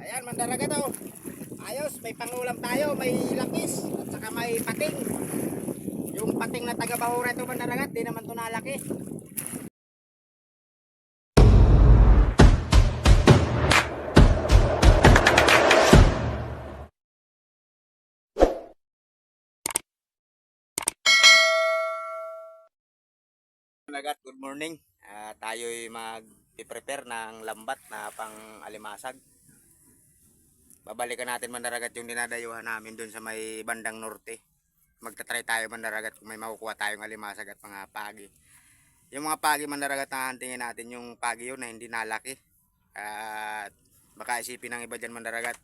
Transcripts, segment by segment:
Ayan, mandaraga daw. Ayos, may pangulam tayo, may lapis, at saka may pating. Yung pating na taga-bahura ito mandaragat, di naman ito nalaki. Mandaragat, good morning. Tayo'y mag-prepare ng lambat na pang alimasag. Babalikan natin mandaragat yung dinadayuhan namin dun sa may bandang norte. Magta-try tayo mandaragat kung may makukuha tayong alimasag at mga pagi. Yung mga pagi mandaragat na hantingin natin yung pagi yun na hindi nalaki. At baka isipin ng iba dyan mandaragat,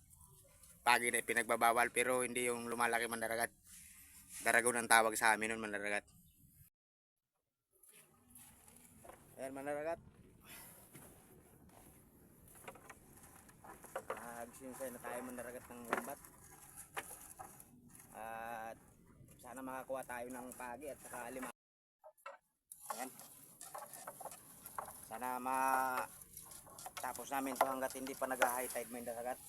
pagi na pinagbabawal pero hindi yung lumalaki mandaragat. Daragon ang tawag sa amin nun mandaragat. Ayan mandaragat. Nagsinsay na tayo mandaragat ng lambat. At sana makakuha tayo ng pagi at saka lima. Ayan. Sana tapos namin ito hanggat hindi pa nag-high tide mandaragat.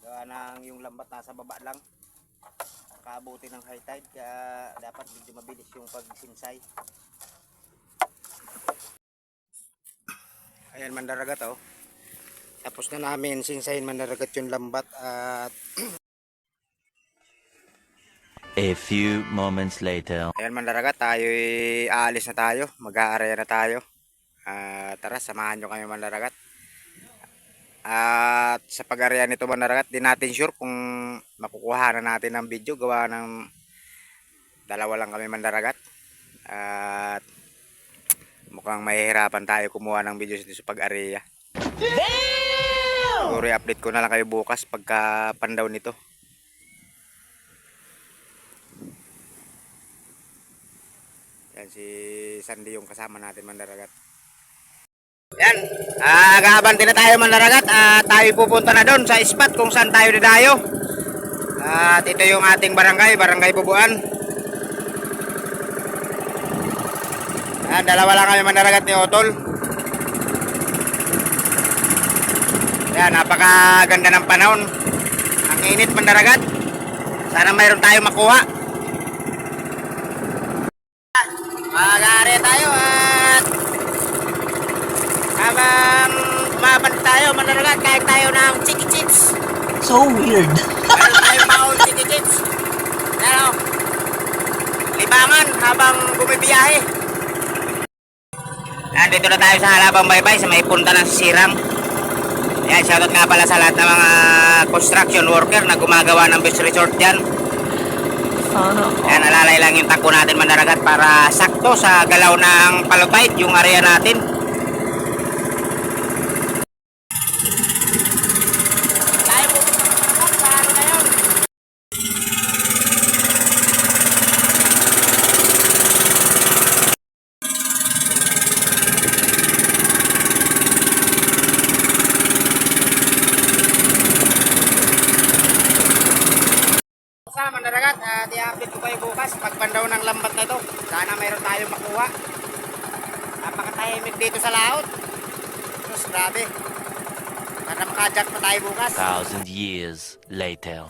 Gawa ng yung lambat nasa baba lang. Kaabuti ng high tide kaya dapat medyo mabilis yung pagsinsay. Ayan mandaragat oh. Tapos na namin sinsayin mandaragat yung lambat at a few moments later. ayan mandaragat, tayo'y aalis na tayo, mag-aaraya na tayo. Tara, samahan nyo kami mandaragat. At sa pag-aaraya nito mandaragat, di natin sure kung makukuha na natin ng video. Gawa ng dalawa lang kami mandaragat. At mukhang mahihirapan tayo kumuha ng video sa pag-aaraya. Siguro i-update ko na lang kayo bukas pagka pandaw nito. Yan si Sandy yung kasama natin mandaragat. Yan, gaabante na tayo mandaragat. Tayo pupunta na doon sa spot kung saan tayo dadayo. At ito yung ating barangay, Barangay Bubuan. Yan, dalawa lang kami mandaragat ni Otol. Yan, napakaganda ng panahon. Ang init mandaragat. Sana mayroon tayong makuha. Mag-aari tayo at habang kumabant tayo mandaragat, kain tayo ng chicken chips. So weird. Meron tayong baon chicken chips. Pero libangan habang bumibiyahe. Nandito na tayo sa Halabang Baybay sa may punta ng Sirang. Yan, shoutout nga pala sa lahat ng mga construction worker na gumagawa ng beach resort dyan. Yan, alalay lang yung takbo natin mandaragat para sakto sa galaw ng Palotide, yung area natin. Tayo po mandaragat, paano na yun? Sa mandaragat, i-update ko kayo bukas pagpandaw ng lambat na ito. Sana mayroon tayong makuha. Napakatahimik dito sa laot. Tapos grabe. Sana makajack pa tayo bukas. 1,000 years later.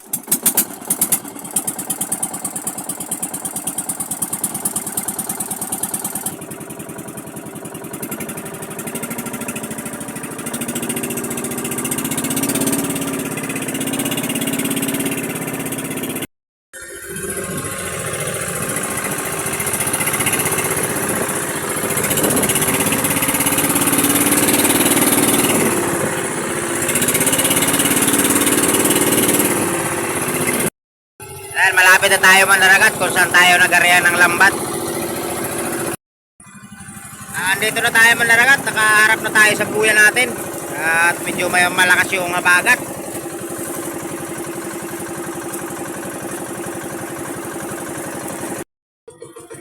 Dahil malapit na tayo mandaragat kung saan tayo nag-area ng lambat. Andito na tayo mandaragat, nakaharap na tayo sa kuya natin. At medyo may malakas yung bagat.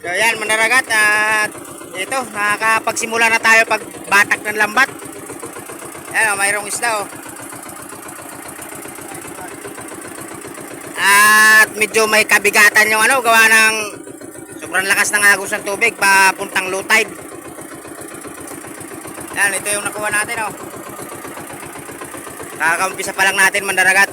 So yan mandaragat, at ito nakakapagsimula na tayo pagbatak ng lambat. Yan, mayroong isda oh. At medyo may kabigatan yung ano, gawa ng sobrang lakas ng agos ng tubig papuntang low tide. Yan, ito yung nakuha natin oh. Kakaumpisa pa lang natin mandaragat.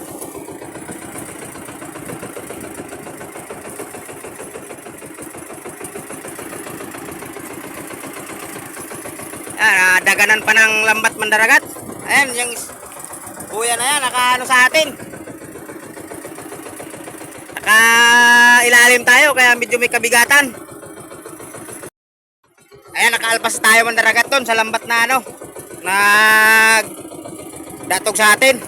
Daganan pa ng lambat mandaragat. Ayan, yung buya na yan, naka ano sa atin. Naka ilalim tayo, kaya medyo may kabigatan. Ayan, nakaalpas tayo mandaragat doon sa lambat na ano, nag datog sa atin.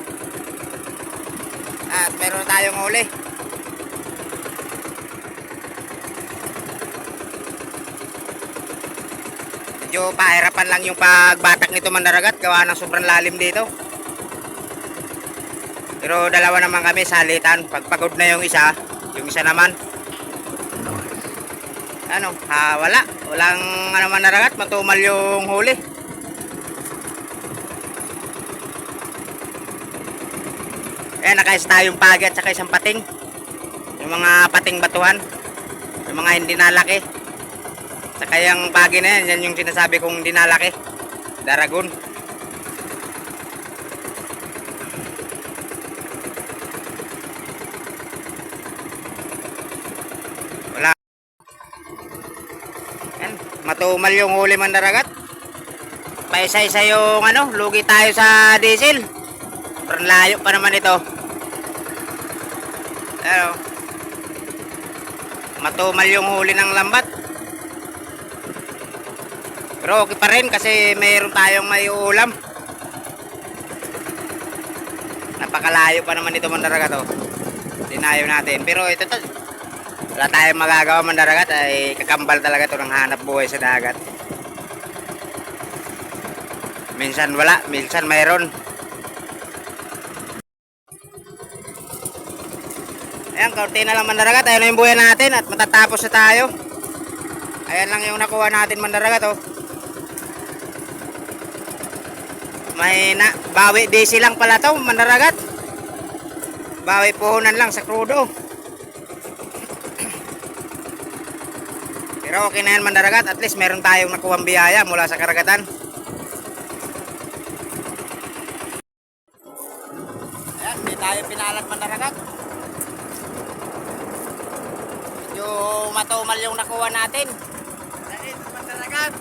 At meron na tayong huli. Medyo pahirapan lang yung pagbatak nito mandaragat, gawa ng sobrang lalim dito. Pero dalawa naman kami salitan. Pagpagod na yung isa naman ano, walang ano mandaragat, matumal yung huli. Nakaisa tayong pagi at saka isang pating, yung mga pating batuhan, yung mga hindi nalaki. Saka yung pagi na yan, yan yung sinasabi kong hindi nalaki, daragon. Wala. Yan, matumal yung huli mandaragat. Paisa-isa yung ano, lugi tayo sa diesel. Sobrang layo pa naman ito. Pero matumal yung huli ng lambat. Pero okay pa rin kasi mayroon tayong may ulam. Napakalayo pa naman ito mandaragat, oh. Dinayo natin. Pero ito to, wala tayong magagawa mandaragat, ay kakambal talaga ito ng hanap buhay sa dagat. Minsan wala, minsan mayroon. Ayan, kaunti na lang mandaragat. Ayan na yung buhay natin at matatapos na tayo. Ayan lang yung nakuha natin mandaragat, oh. Mahina, bawi desi lang pala to mandaragat. Bawi puhunan lang sa krudo. Pero okay na yan mandaragat, at least meron tayong nakuhang biyaya mula sa karagatan. Ayan, hindi tayo pinalat mandaragat. Medyo matumal yung nakuha natin. Mananit mandaragat.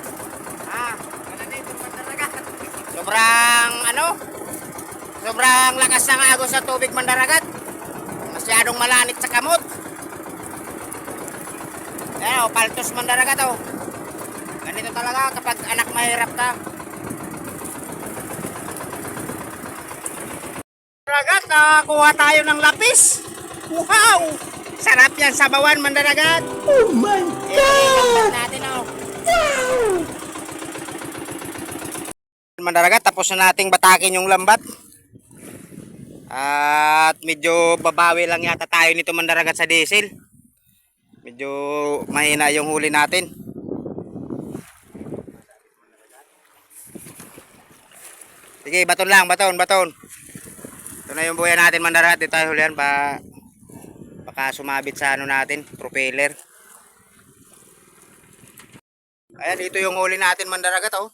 Mananit mandaragat. Sobrang lakas ng agos sa tubig mandaragat. Masyadong malanit sa kamot. Ayan, oh, paltos mandaragat, oh. Ganito talaga kapag anak mahirap ka. Mandaragat, nakakuha tayo ng lapis. Wow! Sarap yan sa bawan mandaragat. Oh my God! Natin, oh. Wow! Mandaragat, tapos na nating batakin yung lambat. At medyo babawi lang yata tayo nito mandaragat sa diesel. Medyo mahina yung huli natin. Sige, baton lang, baton. Ito na yung buhay natin mandaragat. Dito tayo hulihan baka sumabit sa ano natin, propeller. Ayan, ito yung huli natin mandaragat, oh.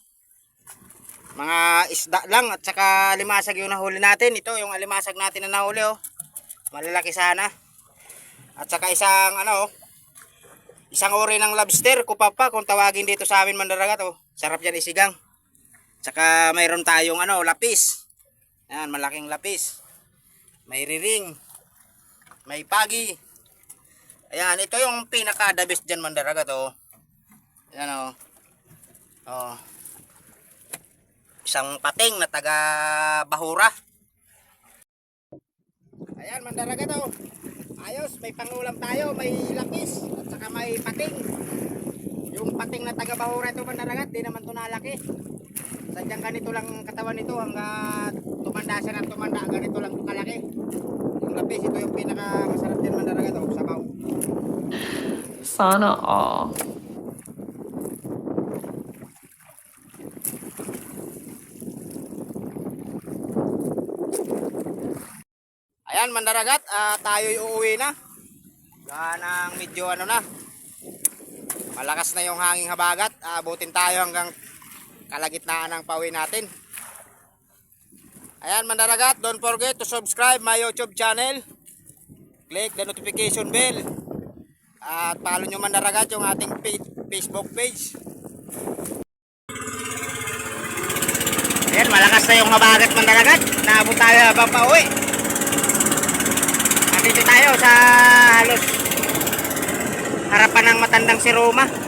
Mga isda lang at saka alimasag yung nahuli natin. Ito yung alimasag natin na nahuli, oh. Malalaki sana. At saka isang isang uri ng lobster, kupapa kung tawagin dito sa amin mandaragat, oh. Sarap yan isigang. At saka mayroon tayong lapis. Ayan, malaking lapis. May riring. May pagi. Ayan, ito yung pinaka the best dyan mandaragat, oh. Ayan, oh. Oh. Isang pating na taga Bahura. Ayan mandaragat, oh. Ayos, may pangulam tayo, may lapis at saka may pating. Yung pating na taga Bahura ito mandaragat, di naman ito nalaki. Sadyang ganito lang katawan nito hanggang tumanda siya ng tumanda, ganito lang kalaki. Yung lapis, ito yung pinaka masarap din mandaragat, oh, sabaw. Sana all. Ayan mandaragat, tayo'y uuwi na. Ganang medyo na. Malakas na yung hanging habagat. Abutin tayo hanggang kalagitnaan ng pauwi natin. Ayan mandaragat, don't forget to subscribe my YouTube channel. Click the notification bell. At follow nyo mandaragat yung ating Facebook page. Ayan, malakas na yung habagat mandaragat. Naabot tayo habang pauwi. At dito tayo sa halos harapan ng matandang si Roma.